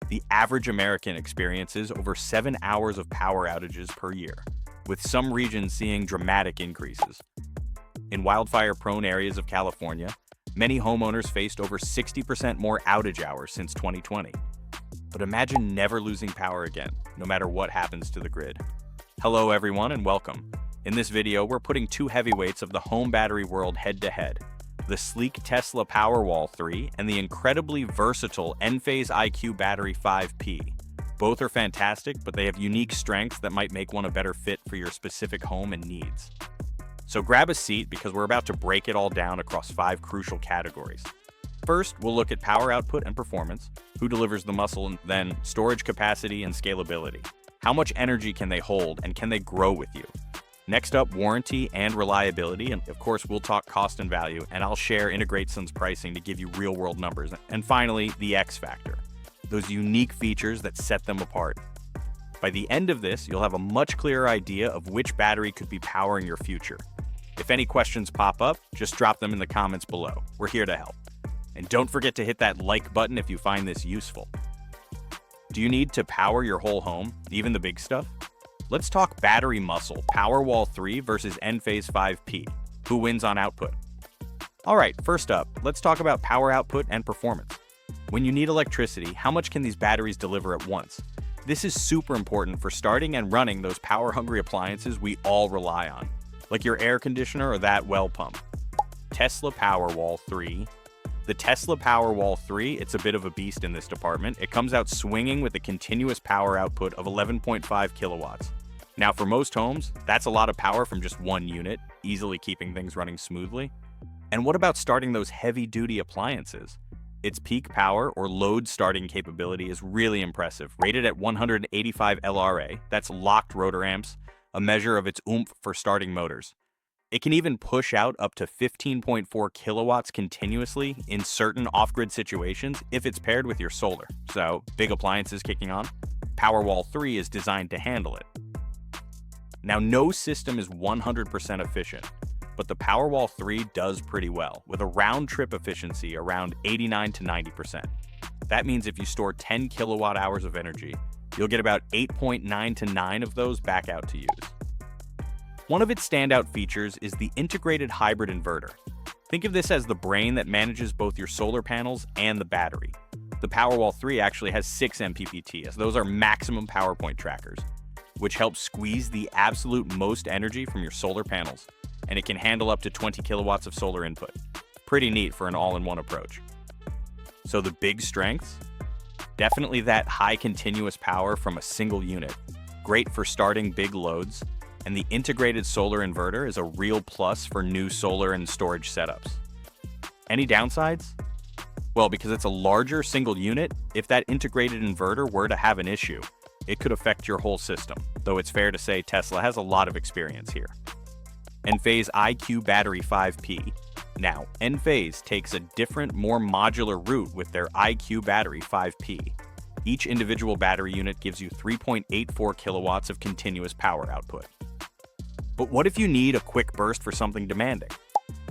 the average American experiences over 7 hours of power outages per year, with some regions seeing dramatic increases. In wildfire-prone areas of California, many homeowners faced over 60% more outage hours since 2020. But imagine never losing power again, no matter what happens to the grid. Hello everyone and welcome. In this video, we're putting two heavyweights of the home battery world head-to-head. The sleek Tesla Powerwall 3 and the incredibly versatile Enphase IQ Battery 5P. Both are fantastic, but they have unique strengths that might make one a better fit for your specific home and needs. So grab a seat because we're about to break it all down across 5 crucial categories. First, we'll look at power output and performance, who delivers the muscle, and then storage capacity and scalability. How much energy can they hold and can they grow with you? Next up, warranty and reliability, and of course we'll talk cost and value, and I'll share Integratesun's pricing to give you real-world numbers. And finally, the X factor, those unique features that set them apart. By the end of this, you'll have a much clearer idea of which battery could be powering your future. If any questions pop up, just drop them in the comments below. We're here to help. And don't forget to hit that like button if you find this useful. Do you need to power your whole home, even the big stuff? Let's talk battery muscle, Powerwall 3 versus Enphase 5P. Who wins on output? Alright, first up, let's talk about power output and performance. When you need electricity, how much can these batteries deliver at once? This is super important for starting and running those power-hungry appliances we all rely on, like your air conditioner or that well pump. Tesla Powerwall 3. The Tesla Powerwall 3, it's a bit of a beast in this department. It comes out swinging with a continuous power output of 11.5 kilowatts. Now for most homes, that's a lot of power from just one unit, easily keeping things running smoothly. And what about starting those heavy-duty appliances? Its peak power or load starting capability is really impressive, rated at 185 LRA, that's locked rotor amps, a measure of its oomph for starting motors. It can even push out up to 15.4 kilowatts continuously in certain off-grid situations if it's paired with your solar. So, big appliances kicking on, Powerwall 3 is designed to handle it. Now, no system is 100% efficient, but the Powerwall 3 does pretty well, with a round-trip efficiency around 89 to 90%. That means if you store 10 kilowatt hours of energy, you'll get about 8.9 to 9 of those back out to use. One of its standout features is the integrated hybrid inverter. Think of this as the brain that manages both your solar panels and the battery. The Powerwall 3 actually has 6 MPPT, as those are maximum power point trackers, which helps squeeze the absolute most energy from your solar panels, and it can handle up to 20 kilowatts of solar input. Pretty neat for an all-in-one approach. So the big strengths? Definitely that high continuous power from a single unit, great for starting big loads, and the integrated solar inverter is a real plus for new solar and storage setups. Any downsides? Well, because it's a larger single unit, if that integrated inverter were to have an issue, it could affect your whole system, though it's fair to say Tesla has a lot of experience here. Enphase IQ Battery 5P. Now, Enphase takes a different, more modular route with their IQ Battery 5P. Each individual battery unit gives you 3.84 kilowatts of continuous power output. But what if you need a quick burst for something demanding?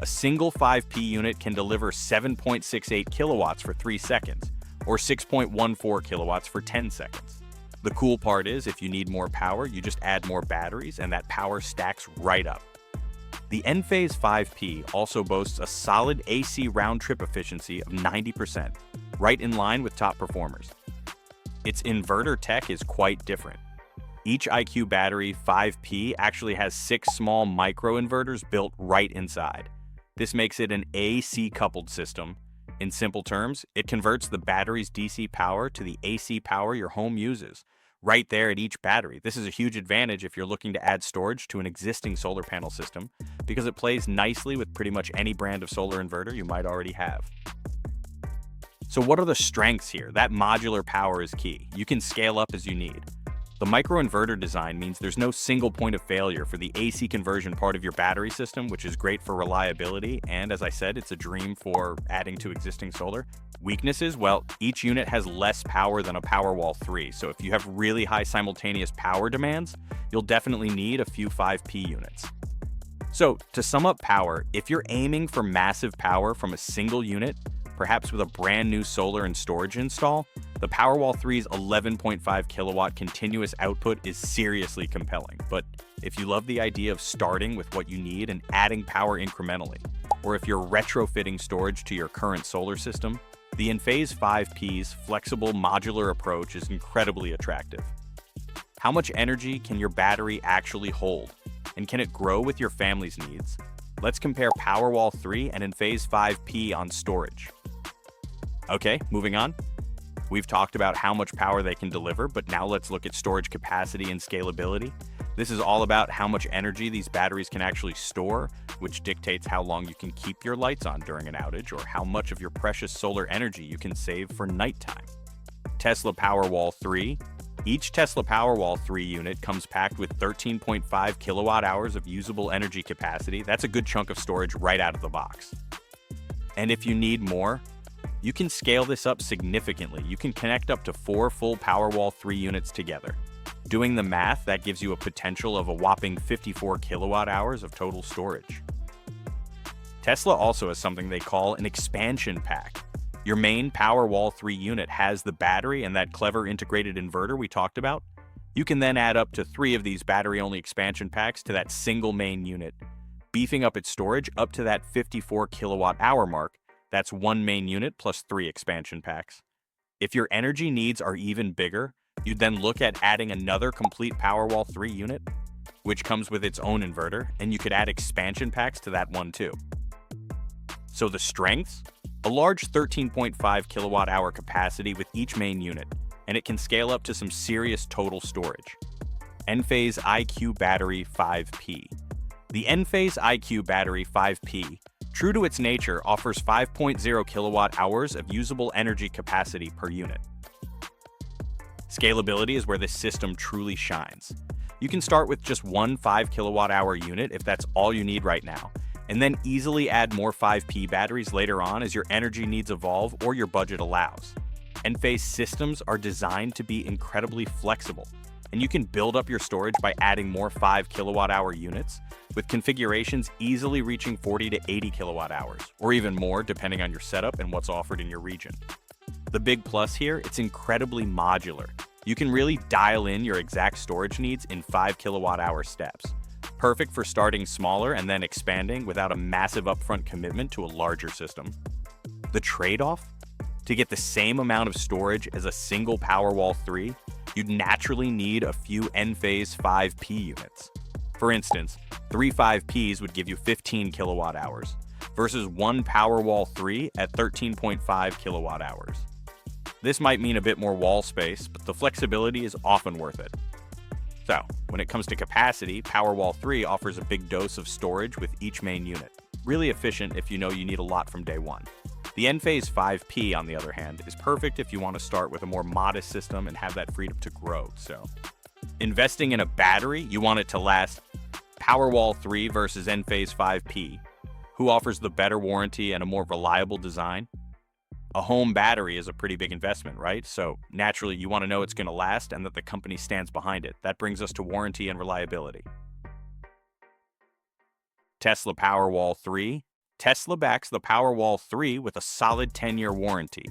A single 5P unit can deliver 7.68 kilowatts for 3 seconds, or 6.14 kilowatts for 10 seconds. The cool part is, if you need more power, you just add more batteries and that power stacks right up. The Enphase 5P also boasts a solid AC round-trip efficiency of 90%, right in line with top performers. Its inverter tech is quite different. Each IQ Battery 5P actually has 6 small microinverters built right inside. This makes it an AC-coupled system. In simple terms, it converts the battery's DC power to the AC power your home uses, right there at each battery. This is a huge advantage if you're looking to add storage to an existing solar panel system, because it plays nicely with pretty much any brand of solar inverter you might already have. So what are the strengths here? That modular power is key. You can scale up as you need. The microinverter design means there's no single point of failure for the AC conversion part of your battery system, which is great for reliability, and as I said, it's a dream for adding to existing solar. Weaknesses? Well, each unit has less power than a Powerwall 3, so if you have really high simultaneous power demands, you'll definitely need a few 5P units. So, to sum up power, if you're aiming for massive power from a single unit, perhaps with a brand new solar and storage install, the Powerwall 3's 11.5 kilowatt continuous output is seriously compelling. But if you love the idea of starting with what you need and adding power incrementally, or if you're retrofitting storage to your current solar system, the Enphase 5P's flexible modular approach is incredibly attractive. How much energy can your battery actually hold? And can it grow with your family's needs? Let's compare Powerwall 3 and Enphase 5P on storage. Okay, moving on. We've talked about how much power they can deliver, but now let's look at storage capacity and scalability. This is all about how much energy these batteries can actually store, which dictates how long you can keep your lights on during an outage or how much of your precious solar energy you can save for nighttime. Tesla Powerwall 3. Each Tesla Powerwall 3 unit comes packed with 13.5 kilowatt hours of usable energy capacity. That's a good chunk of storage right out of the box. And if you need more, you can scale this up significantly. You can connect up to 4 full Powerwall 3 units together. Doing the math, that gives you a potential of a whopping 54 kilowatt hours of total storage. Tesla also has something they call an expansion pack. Your main Powerwall 3 unit has the battery and that clever integrated inverter we talked about. You can then add up to 3 of these battery-only expansion packs to that single main unit, beefing up its storage up to that 54 kilowatt hour mark. That's 1 main unit plus 3 expansion packs. If your energy needs are even bigger, you'd then look at adding another complete Powerwall 3 unit, which comes with its own inverter, and you could add expansion packs to that one too. So the strengths? A large 13.5 kilowatt hour capacity with each main unit, and it can scale up to some serious total storage. Enphase IQ Battery 5P. The Enphase IQ Battery 5P, true to its nature, offers 5.0 kilowatt hours of usable energy capacity per unit. Scalability is where this system truly shines. You can start with just one 5 kilowatt hour unit if that's all you need right now, and then easily add more 5P batteries later on as your energy needs evolve or your budget allows. Enphase systems are designed to be incredibly flexible, and you can build up your storage by adding more 5 kilowatt hour units, with configurations easily reaching 40 to 80 kilowatt hours, or even more depending on your setup and what's offered in your region. The big plus here, it's incredibly modular. You can really dial in your exact storage needs in 5 kilowatt hour steps. Perfect for starting smaller and then expanding without a massive upfront commitment to a larger system. The trade-off? To get the same amount of storage as a single Powerwall 3, you'd naturally need a few Enphase 5P units. For instance, 3 5Ps would give you 15 kilowatt hours, versus one Powerwall 3 at 13.5 kilowatt hours. This might mean a bit more wall space, but the flexibility is often worth it. So, when it comes to capacity, Powerwall 3 offers a big dose of storage with each main unit. Really efficient if you know you need a lot from day one. The Enphase 5P, on the other hand, is perfect if you want to start with a more modest system and have that freedom to grow. So, investing in a battery, you want it to last. Powerwall 3 versus Enphase 5P. Who offers the better warranty and a more reliable design? A home battery is a pretty big investment, right? So naturally, you want to know it's going to last and that the company stands behind it. That brings us to warranty and reliability. Tesla Powerwall 3. Tesla backs the Powerwall 3 with a solid 10-year warranty.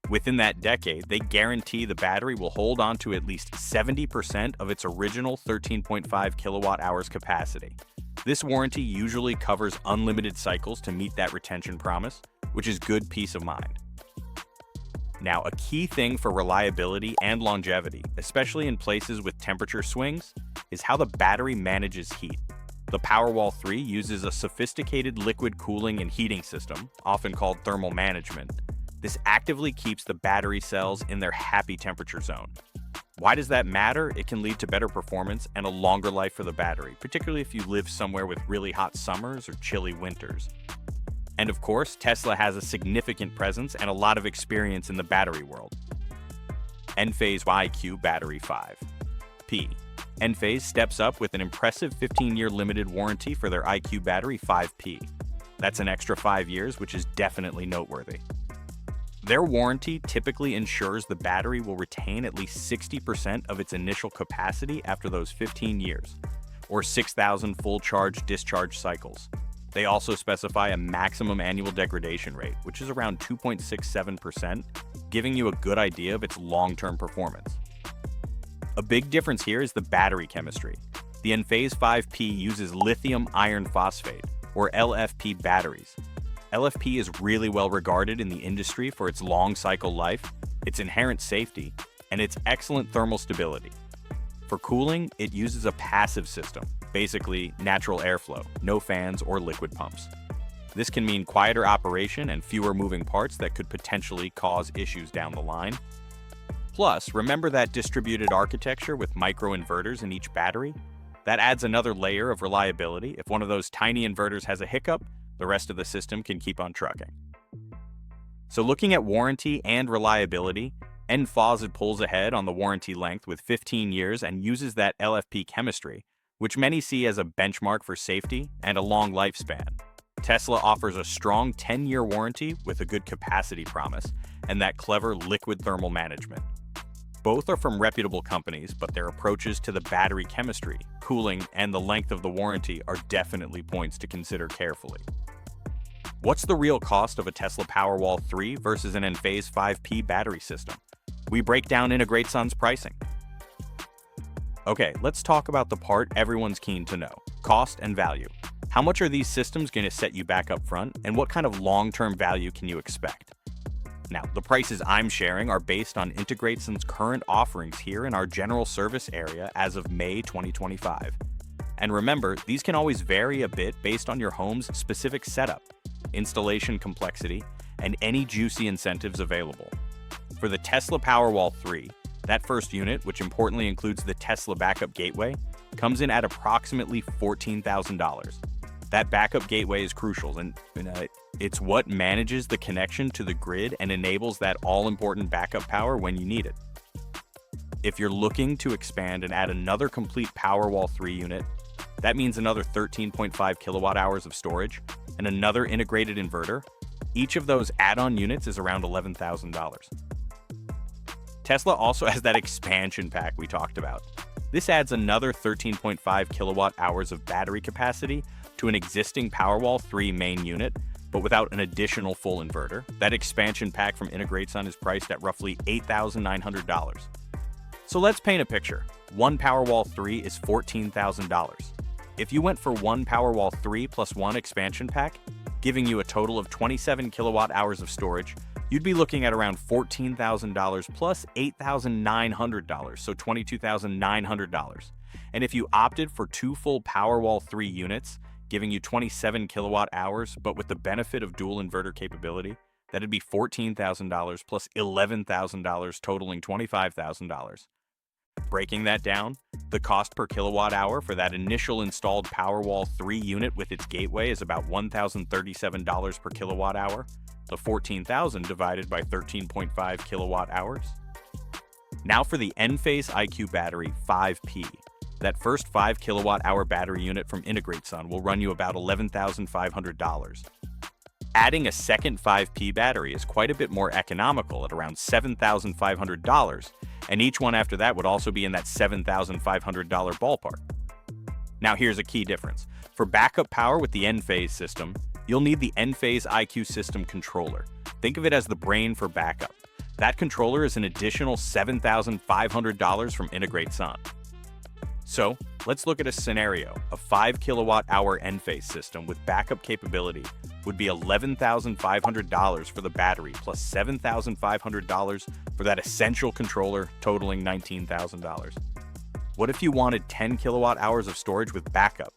Within that decade, they guarantee the battery will hold on to at least 70% of its original 13.5 kilowatt hours capacity. This warranty usually covers unlimited cycles to meet that retention promise, which is good peace of mind. Now, a key thing for reliability and longevity, especially in places with temperature swings, is how the battery manages heat. The Powerwall 3 uses a sophisticated liquid cooling and heating system, often called thermal management. This actively keeps the battery cells in their happy temperature zone. Why does that matter? It can lead to better performance and a longer life for the battery, particularly if you live somewhere with really hot summers or chilly winters. And of course, Tesla has a significant presence and a lot of experience in the battery world. Enphase IQ Battery 5P. Enphase steps up with an impressive 15-year limited warranty for their IQ Battery 5P. That's an extra 5 years, which is definitely noteworthy. Their warranty typically ensures the battery will retain at least 60% of its initial capacity after those 15 years, or 6,000 full charge-discharge cycles. They also specify a maximum annual degradation rate, which is around 2.67%, giving you a good idea of its long-term performance. A big difference here is the battery chemistry. The Enphase 5P uses lithium iron phosphate, or LFP batteries. LFP is really well regarded in the industry for its long cycle life, its inherent safety, and its excellent thermal stability. For cooling, it uses a passive system, basically natural airflow, no fans or liquid pumps. This can mean quieter operation and fewer moving parts that could potentially cause issues down the line. Plus, remember that distributed architecture with microinverters in each battery? That adds another layer of reliability. If one of those tiny inverters has a hiccup, the rest of the system can keep on trucking. So looking at warranty and reliability, Enphase pulls ahead on the warranty length with 15 years and uses that LFP chemistry, which many see as a benchmark for safety and a long lifespan. Tesla offers a strong 10-year warranty with a good capacity promise and that clever liquid thermal management. Both are from reputable companies, but their approaches to the battery chemistry, cooling, and the length of the warranty are definitely points to consider carefully. What's the real cost of a Tesla Powerwall 3 versus an Enphase 5P battery system? We break down Integratesun's pricing. Okay, let's talk about the part everyone's keen to know: cost and value. How much are these systems going to set you back up front, and what kind of long-term value can you expect? Now, the prices I'm sharing are based on Integratesun's current offerings here in our general service area as of May 2025. And remember, these can always vary a bit based on your home's specific setup, installation complexity, and any juicy incentives available. For the Tesla Powerwall 3, that first unit, which importantly includes the Tesla backup gateway, comes in at approximately $14,000. That backup gateway is crucial, and it's what manages the connection to the grid and enables that all-important backup power when you need it. If you're looking to expand and add another complete Powerwall 3 unit, that means another 13.5 kilowatt hours of storage and another integrated inverter. Each of those add-on units is around $11,000. Tesla also has that expansion pack we talked about. This adds another 13.5 kilowatt hours of battery capacity to an existing Powerwall 3 main unit, but without an additional full inverter. That expansion pack from Integratesun is priced at roughly $8,900. So let's paint a picture. One Powerwall 3 is $14,000. If you went for one Powerwall 3 plus one expansion pack, giving you a total of 27 kilowatt hours of storage, you'd be looking at around $14,000 plus $8,900, so $22,900. And if you opted for two full Powerwall 3 units, giving you 27 kilowatt hours, but with the benefit of dual inverter capability, that'd be $14,000 plus $11,000, totaling $25,000. Breaking that down, the cost per kilowatt hour for that initial installed Powerwall 3 unit with its gateway is about $1,037 per kilowatt hour. The $14,000 divided by 13.5 kilowatt hours. Now for the Enphase IQ Battery 5P. That first 5 kilowatt hour battery unit from Integratesun will run you about $11,500. Adding a second 5P battery is quite a bit more economical at around $7,500, and each one after that would also be in that $7,500 ballpark. Now here's a key difference. For backup power with the Enphase system, you'll need the Enphase IQ system controller. Think of it as the brain for backup. That controller is an additional $7,500 from Integratesun. So, let's look at a scenario. A 5 kilowatt hour Enphase system with backup capability would be $11,500 for the battery plus $7,500 for that essential controller, totaling $19,000. What if you wanted 10 kilowatt hours of storage with backup?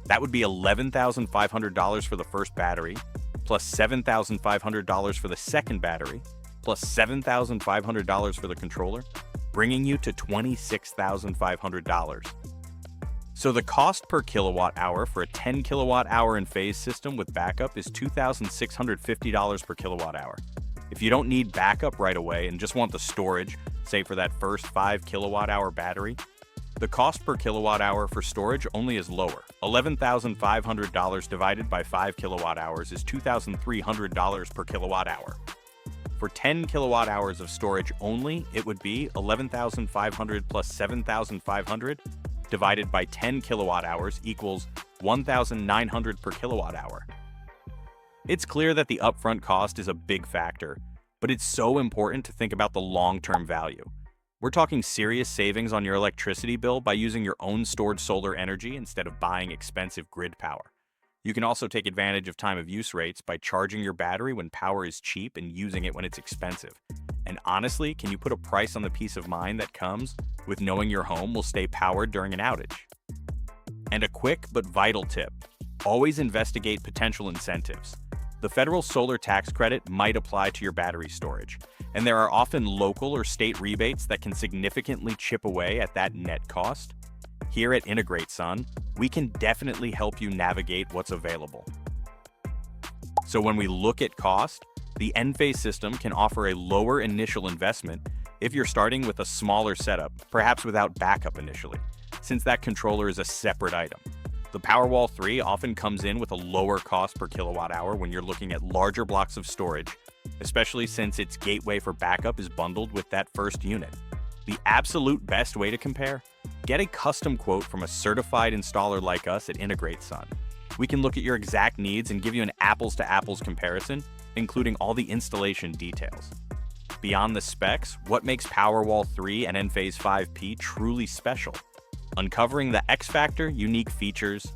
That would be $11,500 for the first battery, plus $7,500 for the second battery, plus $7,500 for the controller, bringing you to $26,500. So the cost per kilowatt hour for a 10 kilowatt hour Enphase system with backup is $2,650 per kilowatt hour. If you don't need backup right away and just want the storage, say for that first 5 kilowatt hour battery, the cost per kilowatt hour for storage only is lower. $11,500 divided by 5 kilowatt hours is $2,300 per kilowatt hour. For 10 kilowatt hours of storage only, it would be $11,500 plus $7,500 divided by 10 kilowatt hours equals $1,900 per kilowatt hour. It's clear that the upfront cost is a big factor, but it's so important to think about the long-term value. We're talking serious savings on your electricity bill by using your own stored solar energy instead of buying expensive grid power. You can also take advantage of time of use rates by charging your battery when power is cheap and using it when it's expensive. And honestly, can you put a price on the peace of mind that comes with knowing your home will stay powered during an outage? And a quick but vital tip: always investigate potential incentives. The federal solar tax credit might apply to your battery storage, and there are often local or state rebates that can significantly chip away at that net cost. Here at Integratesun, we can definitely help you navigate what's available. So when we look at cost, the Enphase system can offer a lower initial investment if you're starting with a smaller setup, perhaps without backup initially, since that controller is a separate item. The Powerwall 3 often comes in with a lower cost per kilowatt hour when you're looking at larger blocks of storage, especially since its gateway for backup is bundled with that first unit. The absolute best way to compare? Get a custom quote from a certified installer like us at Integratesun. We can look at your exact needs and give you an apples-to-apples comparison, including all the installation details. Beyond the specs, what makes Powerwall 3 and Enphase 5P truly special? Uncovering the X factor, unique features.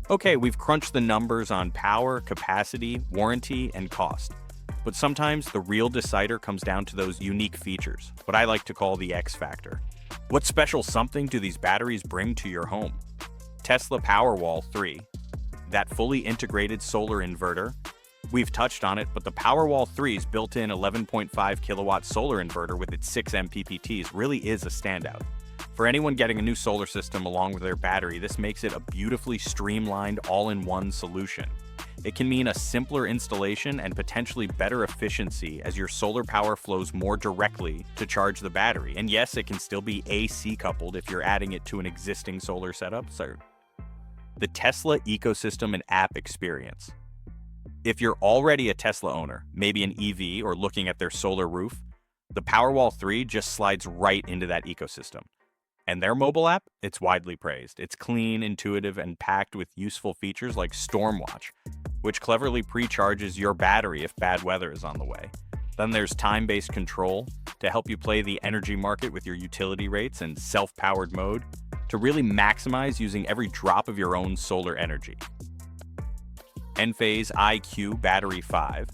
Okay, we've crunched the numbers on power, capacity, warranty, and cost. But sometimes the real decider comes down to those unique features, what I like to call the X factor. What special something do these batteries bring to your home? Tesla Powerwall 3, that fully integrated solar inverter. We've touched on it, but the Powerwall 3's built-in 11.5 kilowatt solar inverter with its 6 MPPTs really is a standout. For anyone getting a new solar system along with their battery, this makes it a beautifully streamlined all-in-one solution. It can mean a simpler installation and potentially better efficiency as your solar power flows more directly to charge the battery. And yes, it can still be AC coupled if you're adding it to an existing solar setup. So, the Tesla ecosystem and app experience. If you're already a Tesla owner, maybe an EV or looking at their solar roof, the Powerwall 3 just slides right into that ecosystem. And their mobile app, it's widely praised. It's clean, intuitive, and packed with useful features like Stormwatch, which cleverly pre-charges your battery if bad weather is on the way. Then there's time-based control to help you play the energy market with your utility rates and self-powered mode to really maximize using every drop of your own solar energy. Enphase IQ Battery 5.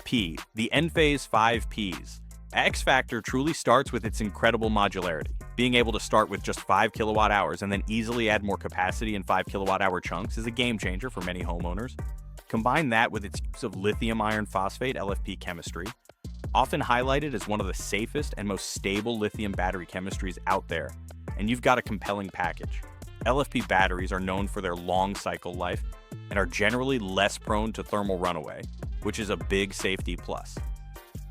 P. The Enphase 5Ps. X Factor truly starts with its incredible modularity. Being able to start with just 5 kilowatt hours and then easily add more capacity in 5 kilowatt hour chunks is a game changer for many homeowners. Combine that with its use of lithium iron phosphate LFP chemistry, often highlighted as one of the safest and most stable lithium battery chemistries out there, and you've got a compelling package. LFP batteries are known for their long cycle life and are generally less prone to thermal runaway, which is a big safety plus.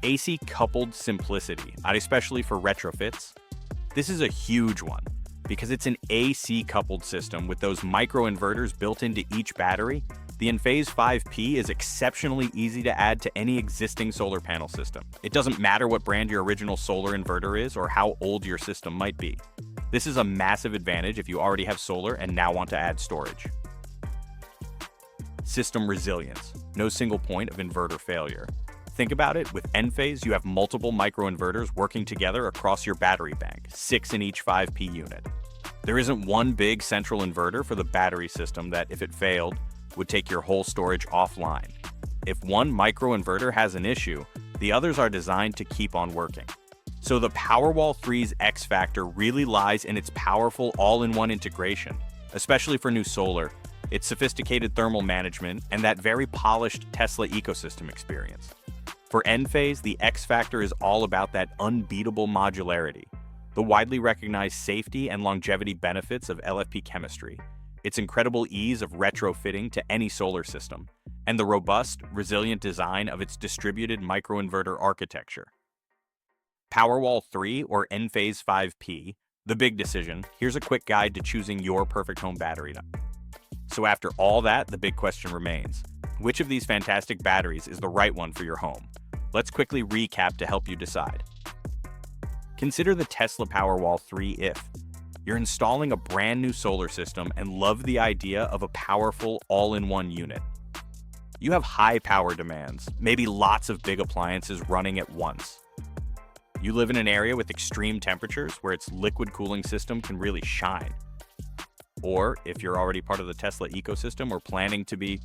AC coupled simplicity, especially for retrofits. This is a huge one because it's an AC coupled system with those microinverters built into each battery. The Enphase 5P is exceptionally easy to add to any existing solar panel system. It doesn't matter what brand your original solar inverter is or how old your system might be. This is a massive advantage if you already have solar and now want to add storage. System resilience. No single point of inverter failure. Think about it, with Enphase, you have multiple microinverters working together across your battery bank, 6 in each 5P unit. There isn't one big central inverter for the battery system that, if it failed, would take your whole storage offline. If one microinverter has an issue, the others are designed to keep on working. So the Powerwall 3's X factor really lies in its powerful all-in-one integration, especially for new solar, its sophisticated thermal management, and that very polished Tesla ecosystem experience. For Enphase, the X factor is all about that unbeatable modularity, the widely recognized safety and longevity benefits of LFP chemistry, its incredible ease of retrofitting to any solar system, and the robust, resilient design of its distributed microinverter architecture. Powerwall 3 or Enphase 5P, the big decision. Here's a quick guide to choosing your perfect home battery. So after all that, the big question remains: which of these fantastic batteries is the right one for your home? Let's quickly recap to help you decide. Consider the Tesla Powerwall 3 if You're installing a brand new solar system and love the idea of a powerful all-in-one unit. You have high power demands, maybe lots of big appliances running at once. You live in an area with extreme temperatures where its liquid cooling system can really shine. Or if you're already part of the Tesla ecosystem or planning to be.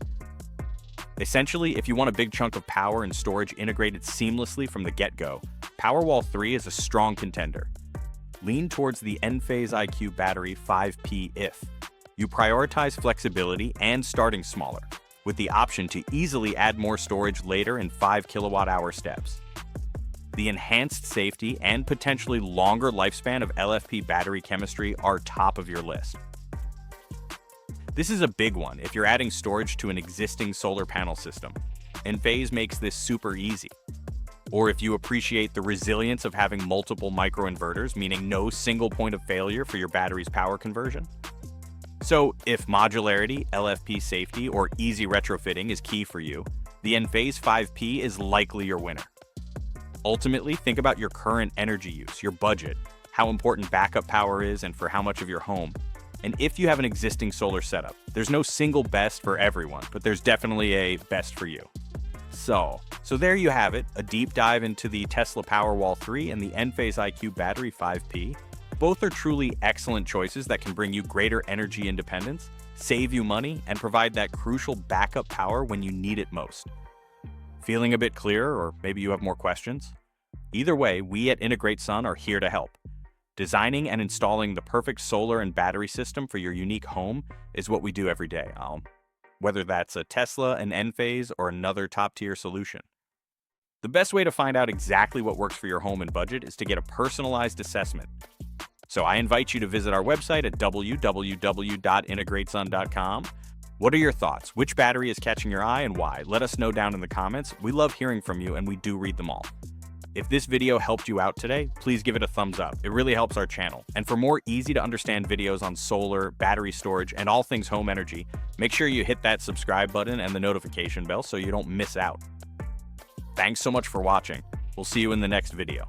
Essentially, if you want a big chunk of power and storage integrated seamlessly from the get-go, Powerwall 3 is a strong contender. Lean towards the Enphase IQ Battery 5P if you prioritize flexibility and starting smaller, with the option to easily add more storage later in 5 kilowatt-hour steps. The enhanced safety and potentially longer lifespan of LFP battery chemistry are top of your list. This is a big one if you're adding storage to an existing solar panel system. Enphase makes this super easy. Or if you appreciate the resilience of having multiple microinverters, meaning no single point of failure for your battery's power conversion. So if modularity, LFP safety, or easy retrofitting is key for you, the Enphase 5P is likely your winner. Ultimately, think about your current energy use, your budget, how important backup power is and for how much of your home. And if you have an existing solar setup, there's no single best for everyone, but there's definitely a best for you. So there you have it, a deep dive into the Tesla Powerwall 3 and the Enphase IQ Battery 5P. Both are truly excellent choices that can bring you greater energy independence, save you money, and provide that crucial backup power when you need it most. Feeling a bit clearer, or maybe you have more questions? Either way, we at Integratesun are here to help. Designing and installing the perfect solar and battery system for your unique home is what we do every day, whether that's a Tesla, an Enphase, or another top-tier solution. The best way to find out exactly what works for your home and budget is to get a personalized assessment. So I invite you to visit our website at www.integratesun.com. What are your thoughts? Which battery is catching your eye and why? Let us know down in the comments. We love hearing from you and we do read them all. If this video helped you out today, please give it a thumbs up. It really helps our channel. And for more easy to understand videos on solar, battery storage, and all things home energy, make sure you hit that subscribe button and the notification bell so you don't miss out. Thanks so much for watching. We'll see you in the next video.